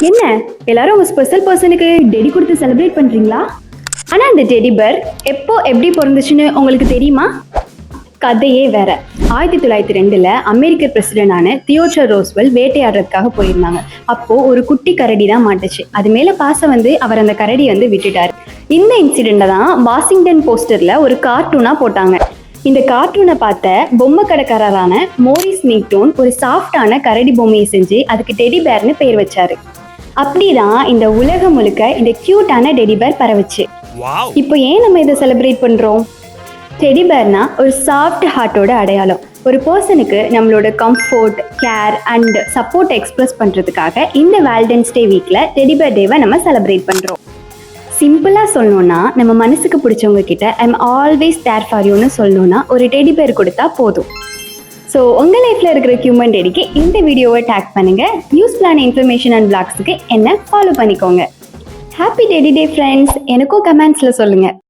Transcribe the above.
என்ன எல்லாரும் உங்க ஸ்பெஷல் பர்சனுக்கு டெடி கொடுத்து செலிப்ரேட் பண்றீங்களா? ஆனா அந்த டெடி பேர் எப்போ எப்படி பிறந்துச்சுன்னு உங்களுக்கு தெரியுமா? கதையே வேற. 1902 அமெரிக்க பிரசிடென்டான தியோடர் ரோஸ்வெல்ட் வேட்டையாடுறதுக்காக போயிருந்தாங்க. அப்போ ஒரு குட்டி கரடி தான் மாட்டுச்சு. அது மேல பாசம் வந்து அவர் அந்த கரடி வந்து விட்டுட்டாரு. இந்த இன்சிடென்ட்டை தான் வாஷிங்டன் போஸ்டர்ல ஒரு கார்ட்டூனா போட்டாங்க. இந்த கார்ட்டூனை பார்த்த பொம்மை கடைக்காரரான மோரிஸ் நீக்டோன் ஒரு சாஃப்டான கரடி பொம்மையை செஞ்சு அதுக்கு டெடி பேர்னு பேர் வச்சாரு. அப்படிதான் இந்த உலகம் முழுக்க இந்த கியூட்டான டெடி பேர் பரவுச்சு. இப்போ ஏன் நம்ம இதை செலிப்ரேட் பண்றோம்? டெடி பேர்னா ஒரு சாஃப்ட் ஹார்ட்டோட அடையாளம். ஒரு பர்சனுக்கு நம்மளோட comfort, care and support express பண்றதுக்காக இந்த வேலண்டைன்ஸ் டே வீக்ல டெடி பேர் டேவை நம்ம செலிப்ரேட் பண்றோம். சிம்பிளா சொல்லணும்னா நம்ம மனசுக்கு பிடிச்சவங்க கிட்ட ஐம் ஆல்வேஸ் தேர் ஃபார் யூன்னு சொல்லணும்னா ஒரு டெடி பேர் கொடுத்தா போதும். ஸோ உங்கள் லைஃப்பில் இருக்கிற ஹியூமன் டெடிக்கு இந்த வீடியோவை டேக் பண்ணுங்க. யூஸ்ஃபுல்லான இன்ஃபர்மேஷன் அண்ட் பிளாக்ஸுக்கு என்ன ஃபாலோ பண்ணிக்கோங்க. Happy teddy day friends. எனக்கும் கமெண்ட்ஸில் சொல்லுங்கள்.